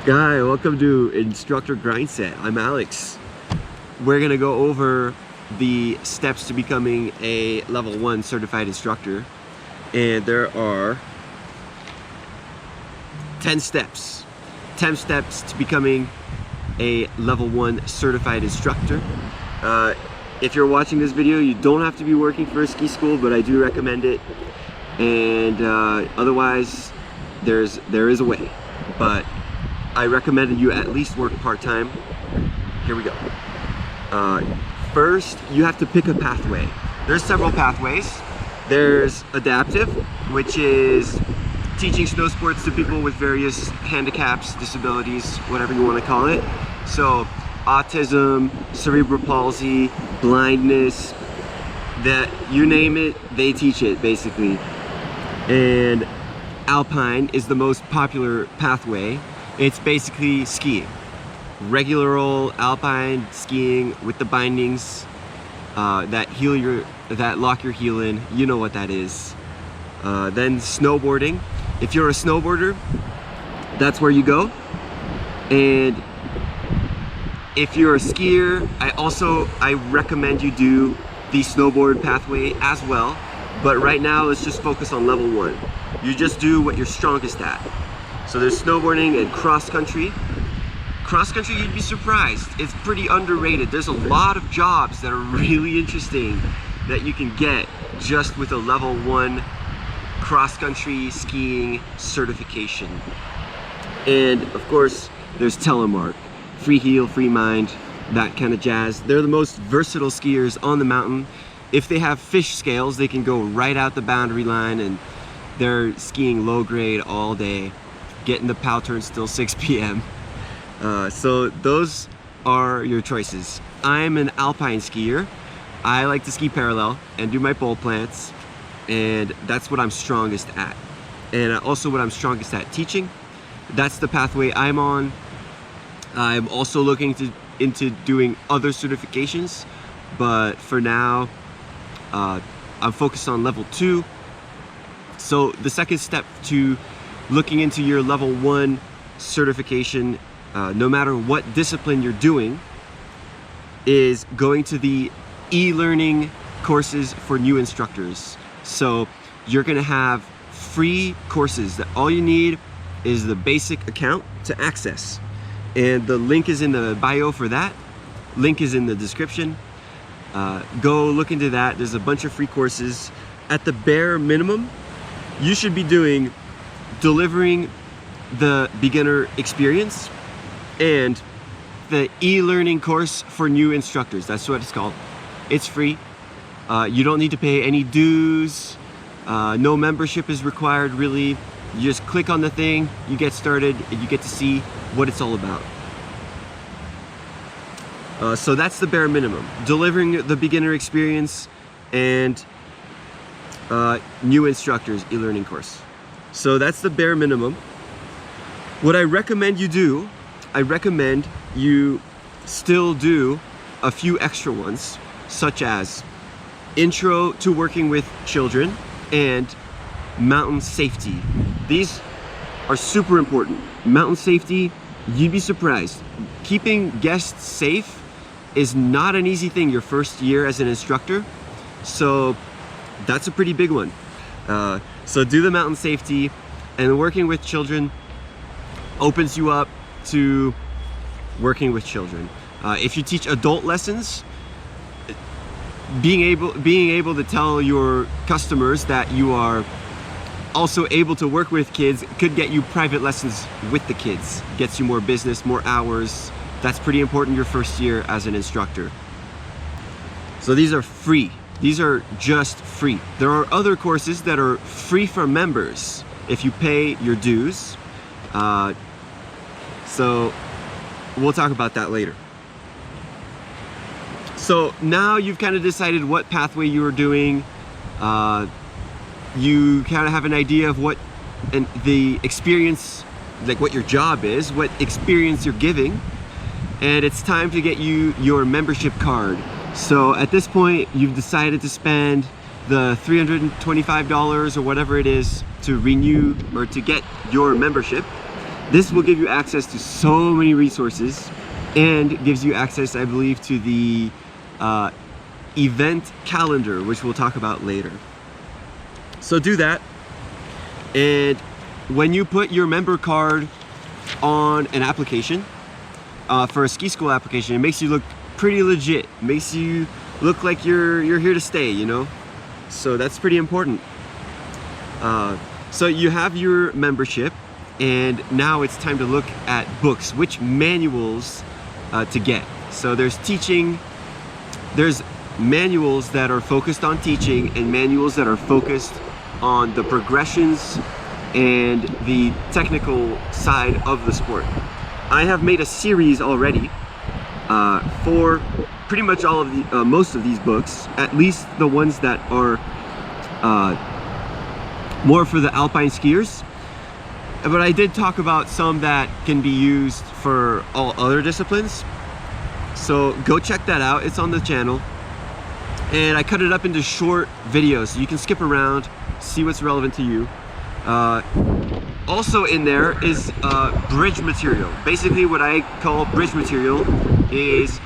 Guy, welcome to Instructor Grind Set. I'm Alex. We're gonna go over the steps to becoming a level 1 certified instructor, and there are 10 steps. 10 steps to becoming a level 1 certified instructor. If you're watching this video, you don't have to be working for a ski school, but I do recommend it. And otherwise, there is a way, but I recommend that you at least work part-time. Here we go. First, you have to pick a pathway. There's several pathways. There's adaptive, which is teaching snow sports to people with various handicaps, disabilities, whatever you want to call it. So autism, cerebral palsy, blindness, that you name it, they teach it basically. And Alpine is the most popular pathway. It's basically skiing, regular old Alpine skiing with the bindings that lock your heel in. You know what that is. Then snowboarding. If you're a snowboarder, that's where you go. And if you're a skier, I recommend you do the snowboard pathway as well. But right now, let's just focus on level 1. You just do what you're strongest at. So there's snowboarding and cross country. Cross country, you'd be surprised. It's pretty underrated. There's a lot of jobs that are really interesting that you can get just with a level 1 cross country skiing certification. And of course, there's Telemark, free heel, free mind, that kind of jazz. They're the most versatile skiers on the mountain. If they have fish scales, they can go right out the boundary line, and they're skiing low grade all day, getting the pow turns till 6 p.m. So those are your choices. I'm an Alpine skier. I like to ski parallel and do my pole plants, and that's what I'm strongest at. And also what I'm strongest at teaching. That's the pathway I'm on. I'm also looking into doing other certifications, but for now, I'm focused on level 2. So the second step to looking into your level 1 certification, no matter what discipline you're doing, is going to the e-learning courses for new instructors. So you're gonna have free courses that all you need is the basic account to access. And the link is in the bio for that. Link is in the description. Go look into that. There's a bunch of free courses. At the bare minimum, you should be delivering the beginner experience and the e-learning course for new instructors. That's what it's called. It's free. You don't need to pay any dues. No membership is required, really. You just click on the thing, you get started, and you get to see what it's all about. So that's the bare minimum. Delivering the beginner experience and new instructors e-learning course. So that's the bare minimum. What I recommend you do, I recommend you still do a few extra ones, such as intro to working with children and mountain safety. These are super important. Mountain safety, you'd be surprised. Keeping guests safe is not an easy thing your first year as an instructor. So that's a pretty big one. So do the mountain safety, and working with children opens you up to working with children. If you teach adult lessons, being able to tell your customers that you are also able to work with kids could get you private lessons with the kids. Gets you more business, more hours. That's pretty important your first year as an instructor. So these are free. These are just free. There are other courses that are free for members if you pay your dues. So we'll talk about that later. So now you've kind of decided what pathway you are doing. You kind of have an idea of what the experience, like what your job is, what experience you're giving. And it's time to get you your membership card. So at this point, you've decided to spend the $325 or whatever it is to renew or to get your membership. This will give you access to so many resources and gives you access, I believe, to the event calendar, which we'll talk about later. So do that, and when you put your member card on an application, for a ski school application, it makes you look pretty legit. It makes you look like you're here to stay, you know? So that's pretty important. So you have your membership, and now it's time to look at books, which manuals to get. So there's teaching, there's manuals that are focused on teaching and manuals that are focused on the progressions and the technical side of the sport. I have made a series already for pretty much all of the most of these books, at least the ones that are more for the Alpine skiers. But I did talk about some that can be used for all other disciplines. So go check that out. It's on the channel. And I cut it up into short videos so you can skip around, see what's relevant to you. Also in there is bridge material. Basically what I call bridge material is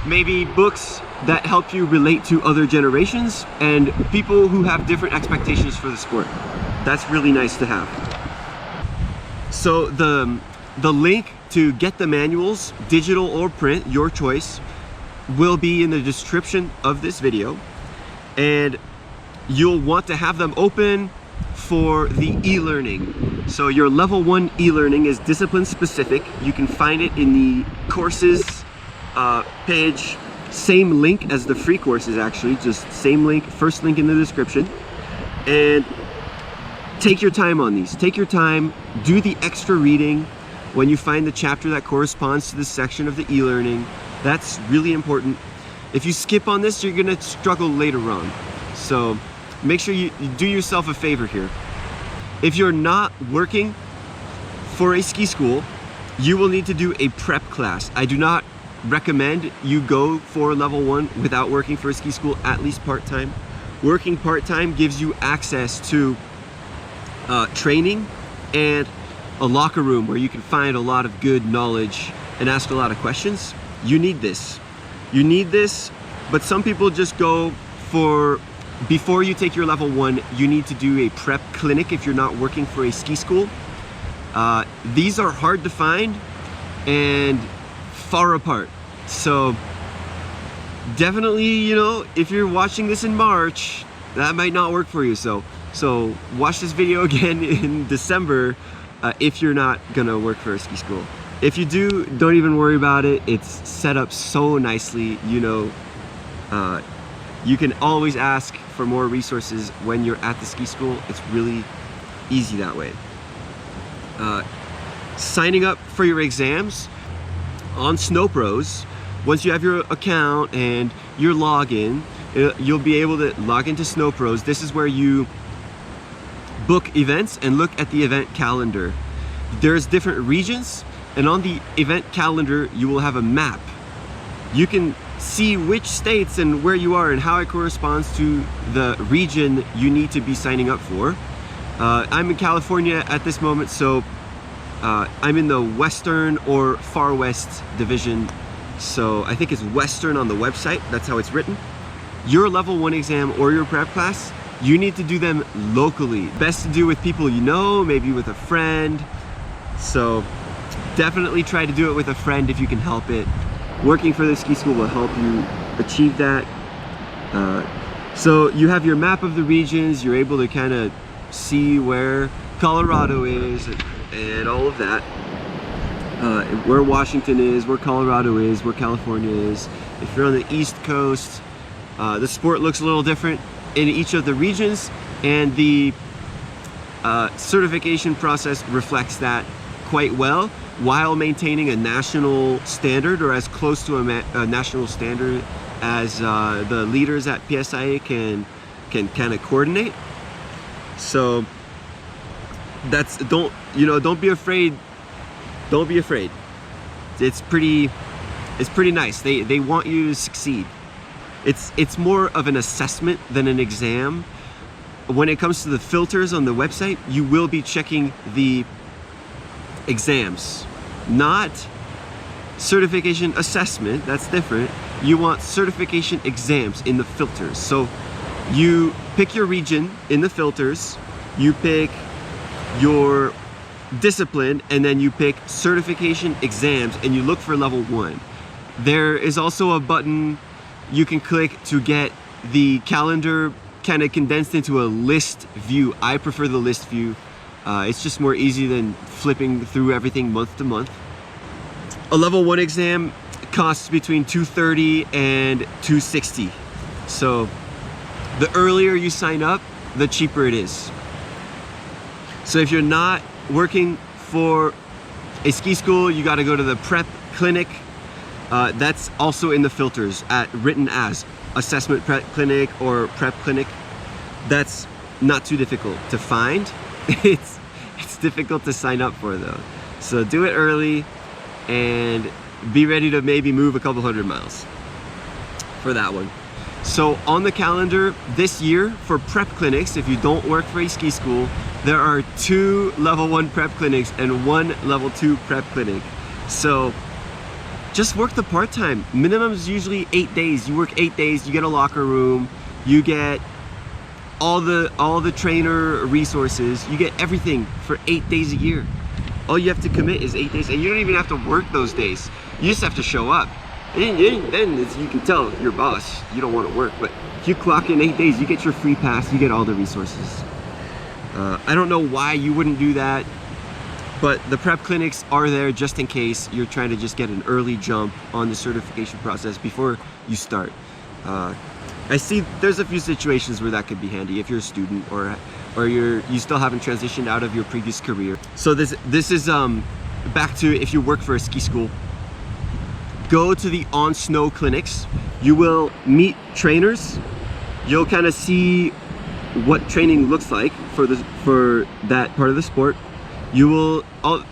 maybe books that help you relate to other generations and people who have different expectations for the sport. That's really nice to have. So the link to get the manuals, digital or print, your choice, will be in the description of this video, and you'll want to have them open for the e-learning. So your level 1 e-learning is discipline specific. You can find it in the courses page, same link as the free courses, actually, just same link, first link in the description. And take your time on these. Take your time, do the extra reading when you find the chapter that corresponds to this section of the e-learning. That's really important. If you skip on this, you're gonna struggle later on. So make sure you do yourself a favor here. If you're not working for a ski school, you will need to do a prep class. I do not recommend you go for level 1 without working for a ski school, at least part-time. Working part-time gives you access to training and a locker room where you can find a lot of good knowledge and ask a lot of questions. You need this. You need this, but some people just go for, before you take your level 1, you need to do a prep clinic if you're not working for a ski school. These are hard to find and far apart. So definitely, you know, if you're watching this in March, that might not work for you. So watch this video again in December if you're not gonna work for a ski school. If you do, don't even worry about it. It's set up so nicely, you know. You can always ask for more resources when you're at the ski school. It's really easy that way. Signing up for your exams on SnowPros, once you have your account and your login, you'll be able to log into SnowPros. This is where you book events and look at the event calendar. There's different regions, and on the event calendar you will have a map. You can see which states and where you are and how it corresponds to the region you need to be signing up for. I'm in California at this moment, so I'm in the Western or Far West division. So I think it's Western on the website, that's how it's written. Your level 1 exam or your prep class, you need to do them locally. Best to do with people you know, maybe with a friend. So definitely try to do it with a friend if you can help it. Working for the ski school will help you achieve that. So you have your map of the regions, you're able to kind of see where Colorado is and all of that. Where Washington is, where Colorado is, where California is. If you're on the East Coast, the sport looks a little different in each of the regions, and the certification process reflects that quite well, while maintaining a national standard, or as close to a national standard as the leaders at PSIA can kind of coordinate. So that's, don't be afraid. Don't be afraid. It's pretty nice. They want you to succeed. It's more of an assessment than an exam. When it comes to the filters on the website, you will be checking the exams, not certification assessment. That's different. You want certification exams in the filters. So you pick your region in the filters, you pick your discipline, and then you pick certification exams, and you look for level 1. There is also a button you can click to get the calendar kind of condensed into a list view. I prefer the list view. It's just more easy than flipping through everything month to month. A level 1 exam costs between $230 and $260. So the earlier you sign up, the cheaper it is. So if you're not working for a ski school, you got to go to the prep clinic. That's also in the filters, written as assessment prep clinic or prep clinic. That's not too difficult to find. It's difficult to sign up for though. So do it early and be ready to maybe move a couple 100 miles for that one. So on the calendar this year for prep clinics, if you don't work for a ski school, there are 2 level 1 prep clinics and 1 level 2 prep clinic. So just work the part-time. Minimum is usually 8 days. You work 8 days, you get a locker room, you get all the trainer resources, you get everything for 8 days a year. All you have to commit is 8 days, and you don't even have to work those days. You just have to show up. And then you can tell your boss you don't want to work, but if you clock in 8 days, you get your free pass, you get all the resources. I don't know why you wouldn't do that, but the prep clinics are there just in case you're trying to just get an early jump on the certification process before you start. I see there's a few situations where that could be handy if you're a student or you still haven't transitioned out of your previous career. So this is back to if you work for a ski school. Go to the on snow clinics. You will meet trainers. You'll kind of see what training looks like for that part of the sport. You will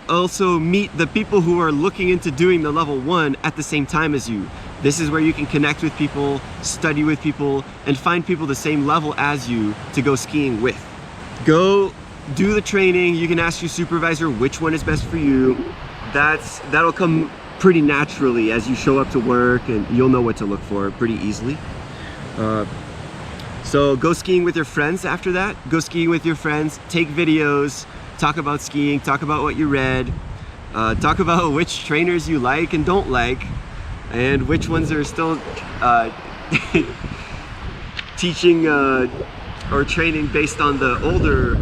also meet the people who are looking into doing the level 1 at the same time as you. This is where you can connect with people, study with people, and find people the same level as you to go skiing with. Go do the training. You can ask your supervisor which one is best for you. That'll come pretty naturally as you show up to work, and you'll know what to look for pretty easily. So go skiing with your friends after that. Go skiing with your friends, take videos, talk about skiing, talk about what you read, talk about which trainers you like and don't like, and which ones are still teaching or training based on the older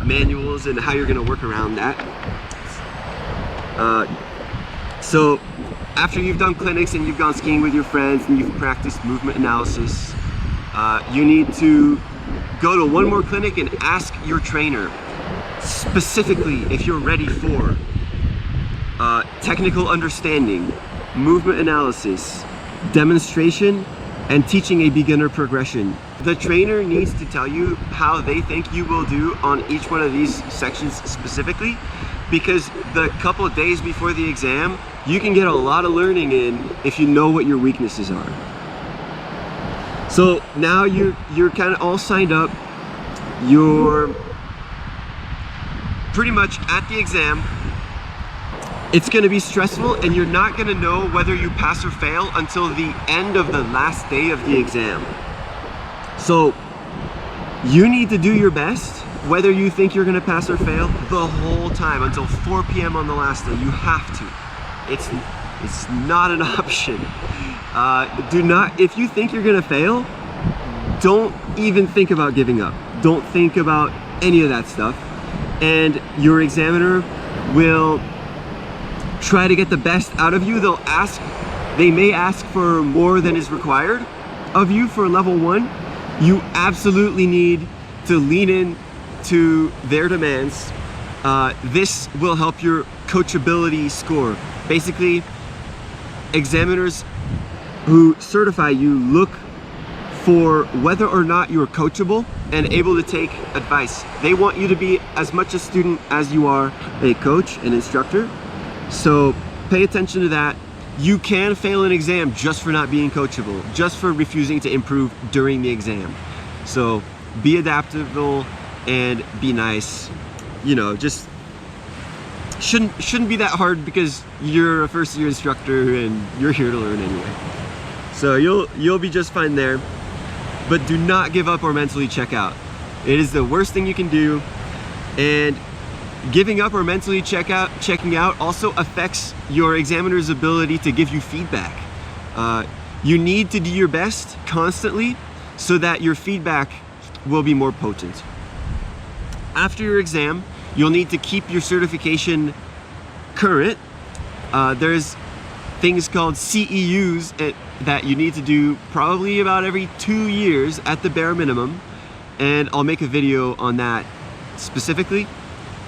manuals and how you're going to work around that. So after you've done clinics and you've gone skiing with your friends and you've practiced movement analysis, you need to go to one more clinic and ask your trainer specifically if you're ready for technical understanding, movement analysis, demonstration, and teaching a beginner progression. The trainer needs to tell you how they think you will do on each one of these sections specifically, because the couple of days before the exam, you can get a lot of learning in if you know what your weaknesses are. So now you're kind of all signed up. You're pretty much at the exam. It's going to be stressful, and you're not going to know whether you pass or fail until the end of the last day of the exam. So you need to do your best, whether you think you're going to pass or fail, the whole time until 4 p.m. on the last day. You have to. It's not an option. If you think you're going to fail, don't even think about giving up. Don't think about any of that stuff. And your examiner will try to get the best out of you. They may ask for more than is required of you for level 1. You absolutely need to lean in to their demands. This will help your coachability score. Basically, examiners who certify you look for whether or not you're coachable and able to take advice. They want you to be as much a student as you are a coach, an instructor. So pay attention to that. You can fail an exam just for not being coachable, just for refusing to improve during the exam. So be adaptable and be nice. You know, just shouldn't be that hard because you're a first year instructor and you're here to learn anyway. So you'll be just fine there. But do not give up or mentally check out. It is the worst thing you can do, and giving up or mentally checking out also affects your examiner's ability to give you feedback. You need to do your best constantly so that your feedback will be more potent. After your exam, you'll need to keep your certification current. There's things called CEUs that you need to do probably about every 2 years at the bare minimum, and I'll make a video on that specifically.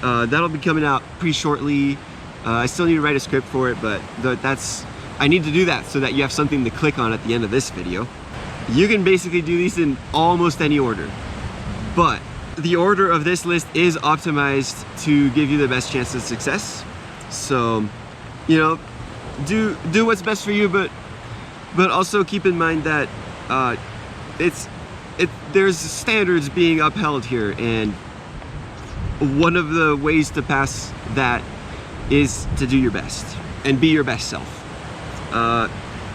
That'll be coming out pretty shortly. I still need to write a script for it, but I need to do that so that you have something to click on at the end of this video. You can basically do these in almost any order, but the order of this list is optimized to give you the best chance of success. So, you know, do what's best for you, but also keep in mind that there's standards being upheld here, and one of the ways to pass that is to do your best and be your best self.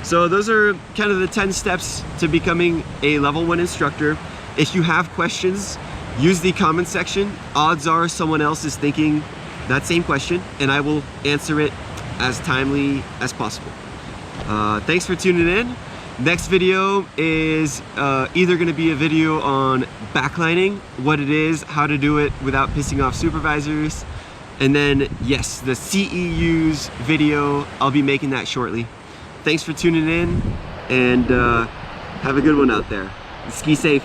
So those are kind of the 10 steps to becoming a level 1 instructor. If you have questions, use the comment section. Odds are someone else is thinking that same question, and I will answer it as timely as possible. Thanks for tuning in. Next video is either going to be a video on backlining, what it is, how to do it without pissing off supervisors, and then yes, the CEUs video, I'll be making that shortly. Thanks for tuning in, and have a good one out there. Ski safe.